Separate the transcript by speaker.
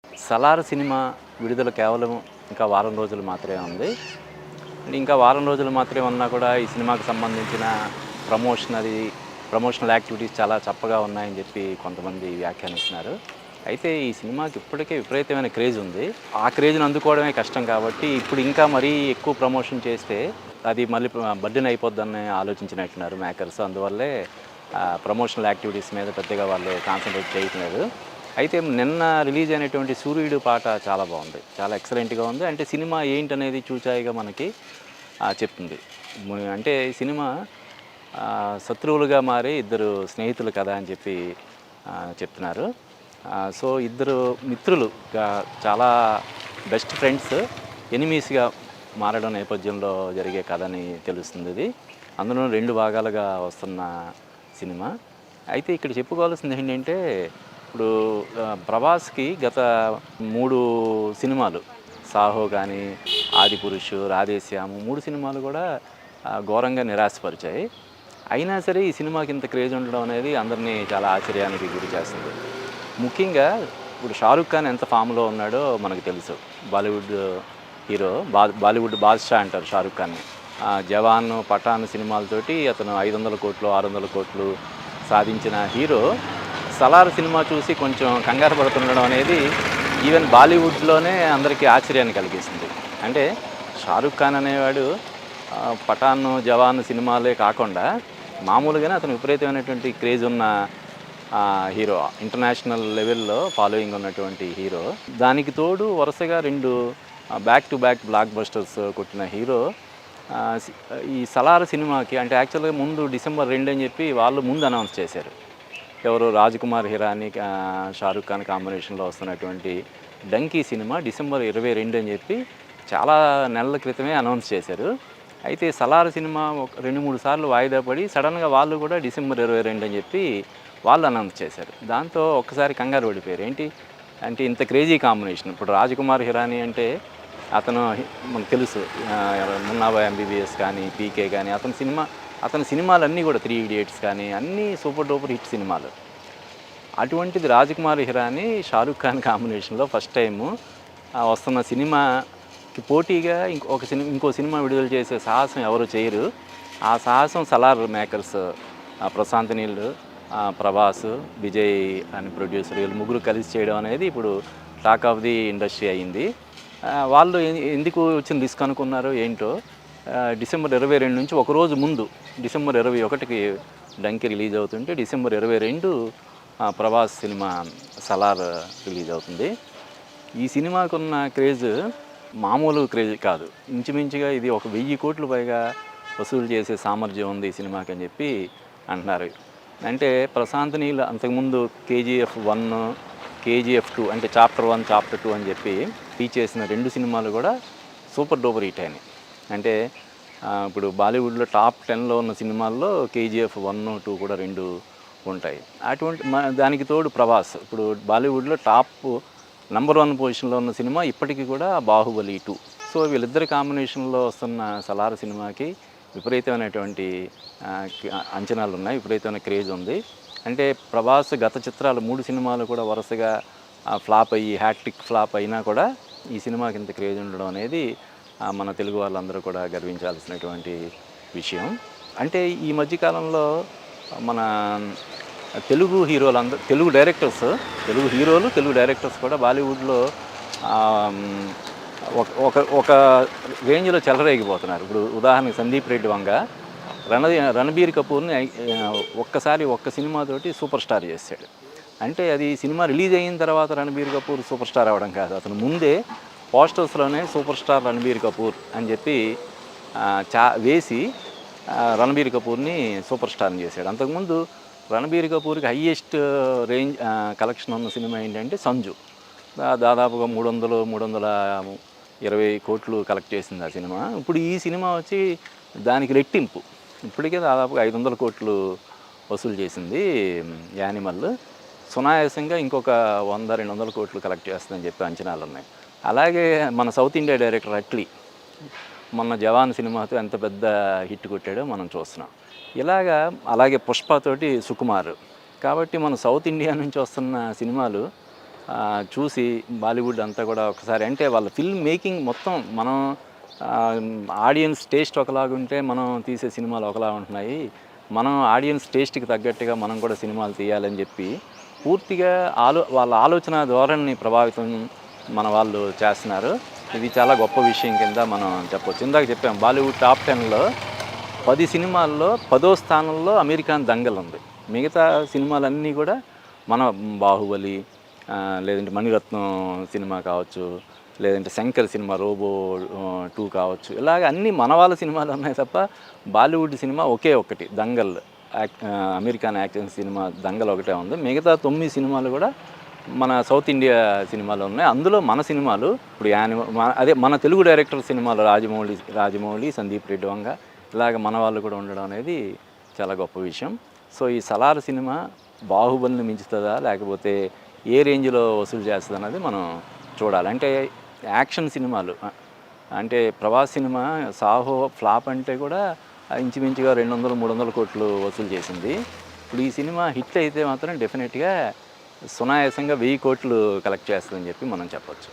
Speaker 1: 'Salaar' cinema విడుదల కేవలం ఇంకా వారం రోజులు మాత్రమే ఉంది. ఇంకా వారం రోజులు మాత్రమే ఉన్నా కూడా ఈ సినిమాకి సంబంధించిన ప్రమోషనల్ యాక్టివిటీస్ చాలా చప్పగా ఉన్నాయని చెప్పి కొంతమంది వ్యాఖ్యానిస్తున్నారు. అయితే ఈ సినిమాకి ఇప్పటికే విపరీతమైన క్రేజ్ ఉంది. ఆ క్రేజ్‌ని అందుకోవడమే కష్టం కాబట్టి ఇప్పుడు ఇంకా మరీ ఎక్కువ ప్రమోషన్ చేస్తే అది మళ్ళీ బర్డెన్ అయిపోద్దని ఆలోచించినట్టున్నారు మేకర్స్. అందువల్లే ప్రమోషనల్ యాక్టివిటీస్ మీద పెద్దగా వాళ్ళు కాన్సంట్రేట్ చేయట్లేదు. అయితే నిన్న రిలీజ్ అయినటువంటి 'సూర్యుడు' పాట చాలా బాగుంది. చాలా ఎక్సలెంట్‌గా ఉంది. అంటే సినిమా ఏంటనేది చూచాయిగా మనకి చెప్తుంది. అంటే ఈ సినిమా శత్రువులుగా మారి ఇద్దరు స్నేహితులు కథ అని చెప్పి చెప్తున్నారు. సో ఇద్దరు మిత్రులుగా చాలా బెస్ట్ ఫ్రెండ్స్ ఎనిమీస్‌గా మారడం నేపథ్యంలో జరిగే కథని తెలుస్తుంది ఇది. అందులో 2 భాగాలుగా వస్తున్న సినిమా. అయితే ఇక్కడ చెప్పుకోవాల్సింది ఏంటంటే ఇప్పుడు ప్రభాస్‌కి గత 3 సినిమాలు 'సాహో' గానీ, 'ఆదిపురుష్', 'రాధేశ్యామ్' 3 సినిమాలు కూడా ఘోరంగా నిరాశపరిచాయి. అయినా సరే ఈ సినిమాకి ఇంత క్రేజ్ ఉండడం అనేది అందరినీ చాలా ఆశ్చర్యానికి గురి చేస్తుంది. ముఖ్యంగా ఇప్పుడు 'షారుఖ్ ఖాన్' ఎంత ఫామ్‌లో ఉన్నాడో మనకు తెలుసు. బాలీవుడ్ హీరో బాలీవుడ్ బాద్‌షా అంటారు 'షారుఖ్ ఖాన్‌ని'. 'జవాన్', 'పఠాన్' సినిమాలతోటి అతను 500 కోట్లు, 600 కోట్లు సాధించిన హీరో 'సలార్' సినిమా చూసి కొంచెం కంగారు పడుతుండడం అనేది ఈవెన్ బాలీవుడ్‌లోనే అందరికీ ఆశ్చర్యాన్ని కలిగిస్తుంది. అంటే 'షారుఖ్ ఖాన్' అనేవాడు 'పఠాన్', 'జవాన్' సినిమాలే కాకుండా మామూలుగానే అతను విపరీతమైనటువంటి క్రేజ్ ఉన్న హీరో. ఇంటర్నేషనల్ లెవెల్‌లో ఫాలోయింగ్ ఉన్నటువంటి హీరో. దానికి తోడు వరుసగా 2 back to back black busters కొట్టిన హీరో ఆహ్, సి ఈ 'సలార్' సినిమాకి అంటే యాక్చువల్‌గా ముందు డిసెంబర్ 2 అని చెప్పి వాళ్ళు ముందు అనౌన్స్ చేశారు. ఎవరు 'రాజ్‌కుమార్ హిరానీ', 'షారుఖ్ ఖాన్' కాంబినేషన్‌లో వస్తున్నటువంటి 'డంకీ' సినిమా డిసెంబర్ 22 అని చెప్పి చాలా నెలల క్రితమే అనౌన్స్ చేశారు. అయితే 'సలార్' సినిమా ఒక 2, 3 సార్లు వాయిదా పడి సడన్‌గా వాళ్ళు కూడా డిసెంబర్ 22 అని చెప్పి వాళ్ళు అనౌన్స్ చేశారు. దాంతో ఒక్కసారి కంగారు పడిపోయారు. ఏంటి అంటే ఇంత క్రేజీ కాంబినేషన్. ఇప్పుడు 'రాజ్‌కుమార్ హిరానీ' అంటే అతను మనకు తెలుసు 'మున్నా భాయ్ ఎంబీబీఎస్' కానీ, 'పీకే' కానీ అతని సినిమాలన్నీ కూడా 3 ఇడియట్స్ కానీ అన్నీ సూపర్ డూపర్ హిట్ సినిమాలు. అటువంటిది 'రాజ్‌కుమార్ హిరానీ', 'షారుఖ్ ఖాన్' కాంబినేషన్‌లో ఫస్ట్ టైము వస్తున్న సినిమాకి పోటీగా ఇంకో సినిమా విడుదల చేసే సాహసం ఎవరు చేయరు. ఆ సాహసం 'సలార్' మేకర్స్ ప్రశాంత్ నీల్, ప్రభాస్, విజయ్ అని ప్రొడ్యూసర్ వీళ్ళు ముగ్గురు కలిసి చేయడం అనేది ఇప్పుడు టాక్ ఆఫ్ ది ఇండస్ట్రీ అయింది. వాళ్ళు ఎందుకు వచ్చిన రిస్క్ అనుకున్నారో ఏంటో డిసెంబర్ 22 నుంచి ఒకరోజు ముందు డిసెంబర్ 21కి 'డంకీ' రిలీజ్ అవుతుంటే December 22 Prabhas cinema 'Salaar' release అవుతుంది. ఈ సినిమాకున్న క్రేజ్ మామూలు క్రేజ్ కాదు. ఇంచుమించుగా ఇది ఒక 1000 కోట్లు పైగా వసూలు చేసే సామర్థ్యం ఉంది ఈ సినిమాకి అని చెప్పి అంటున్నారు. అంటే ప్రశాంత్ నీల్ అంతకుముందు 'కేజీఎఫ్ 1', 'కేజీఎఫ్ 2' అంటే చాప్టర్ 1, చాప్టర్ 2 అని చెప్పి చేసిన 2 సినిమాలు కూడా సూపర్ డూపర్ హిట్ అయినాయి. అంటే ఇప్పుడు బాలీవుడ్లో టాప్ 10లో ఉన్న సినిమాల్లో 'కేజీఎఫ్ 1, 2' కూడా 2 ఉంటాయి. అటువంటి దానికి తోడు ప్రభాస్ ఇప్పుడు బాలీవుడ్లో టాప్ నంబర్ 1 పొజిషన్లో ఉన్న సినిమా ఇప్పటికీ కూడా 'బాహుబలి 2'. సో వీళ్ళిద్దరి కాంబినేషన్లో వస్తున్న 'సలార్' సినిమాకి విపరీతమైనటువంటి అంచనాలు ఉన్నాయి. విపరీతమైన క్రేజ్ ఉంది. అంటే ప్రభాస్ గత చిత్రాలు 3 సినిమాలు కూడా వరుసగా ఫ్లాప్ అయ్యి హ్యాట్రిక్ ఫ్లాప్ అయినా కూడా ఈ సినిమాకి ఇంత క్రేజ్ ఉండడం అనేది మన తెలుగు వాళ్ళందరూ కూడా గర్వించాల్సినటువంటి విషయం. అంటే ఈ మధ్యకాలంలో మన తెలుగు హీరోలందరూ తెలుగు హీరోలు, తెలుగు డైరెక్టర్స్ కూడా బాలీవుడ్లో ఒక రేంజ్లో చెలరేగిపోతున్నారు. ఇప్పుడు ఉదాహరణకి 'సందీప్ రెడ్డి వంగ' రణబీర్ కపూర్‌ని ఒక్క సినిమాతోటి సూపర్ స్టార్ చేశాడు. అంటే అది సినిమా రిలీజ్ అయిన తర్వాత రణబీర్ కపూర్ సూపర్ స్టార్ అవ్వడం కాదు. అతను ముందే పోస్టర్స్‌లోనే సూపర్ స్టార్ రణబీర్ కపూర్ అని చెప్పి వేసి రణబీర్ కపూర్‌ని సూపర్ స్టార్‌ని చేశాడు. అంతకుముందు రణబీర్ కపూర్‌కి హయ్యెస్ట్ రేంజ్ కలెక్షన్ ఉన్న సినిమా ఏంటంటే 'సంజు'. దాదాపుగా 320 కోట్లు కలెక్ట్ చేసింది ఆ సినిమా. ఇప్పుడు ఈ సినిమా వచ్చి దానికి రెట్టింపు. ఇప్పటికే దాదాపుగా 500 కోట్లు వసూలు చేసింది 'యానిమల్'. సునాయాసంగా ఇంకొక 100, 200 కోట్లు కలెక్ట్ చేస్తుందని చెప్పి అంచనాలు ఉన్నాయి. అలాగే మన సౌత్ ఇండియా డైరెక్టర్ అట్లీ మొన్న 'జవాన్' సినిమాతో ఎంత పెద్ద హిట్ కొట్టాడో మనం చూస్తున్నాం. అలాగే 'పుష్ప' తోటి 'సుకుమార్'. కాబట్టి మన సౌత్ ఇండియా నుంచి వస్తున్న సినిమాలు చూసి బాలీవుడ్ అంతా కూడా ఒకసారి అంటే వాళ్ళ ఫిల్మ్ మేకింగ్ మొత్తం మనం ఆడియన్స్ టేస్ట్ ఒకలాగా ఉంటే మనం తీసే సినిమాలు ఒకలా ఉంటున్నాయి. మనం ఆడియన్స్ టేస్ట్కి తగ్గట్టుగా మనం కూడా సినిమాలు తీయాలని చెప్పి పూర్తిగా వాళ్ళ ఆలోచన ధోరణిని ప్రభావితం మన వాళ్ళు చేస్తున్నారు. ఇది చాలా గొప్ప విషయం కింద మనం చెప్పొచ్చు. ఇందాక చెప్పాం బాలీవుడ్ టాప్ 10లో 10 సినిమాల్లో 10వ స్థానంలో అమెరికన్ దంగల్ ఉంది. మిగతా సినిమాలన్నీ కూడా మన బాహుబలి, లేదంటే మణిరత్నం సినిమా కావచ్చు, లేదంటే శంకర్ సినిమా రోబో 2 కావచ్చు, ఇలాగ అన్నీ మన వాళ్ళ సినిమాలు ఉన్నాయి తప్ప బాలీవుడ్ సినిమా ఒకే ఒక్కటి Dangal, American action cinema Dangal ఒకటే ఉంది. మిగతా 9 సినిమాలు కూడా మన సౌత్ ఇండియా సినిమాలు ఉన్నాయి. అందులో మన సినిమాలు ఇప్పుడు అదే మన తెలుగు డైరెక్టర్ సినిమాలు రాజమౌళి, సందీప్ రెడ్డి వంగ ఇలాగ మన వాళ్ళు కూడా ఉండడం అనేది చాలా గొప్ప విషయం. సో ఈ సలార్ సినిమా బాహుబలిని మించుతుందా లేకపోతే ఏ రేంజ్లో వసూలు చేస్తుంది అన్నది మనం చూడాలి. అంటే యాక్షన్ సినిమాలు అంటే ప్రభాస్ సినిమా సాహో ఫ్లాప్ అంటే కూడా ఇంచుమించుగా 200-300 కోట్లు వసూలు చేసింది. ఇప్పుడు ఈ సినిమా హిట్ అయితే మాత్రం డెఫినెట్గా సునాయాసంగా 1000 కోట్లు కలెక్ట్ చేస్తుందని చెప్పి మనం చెప్పొచ్చు.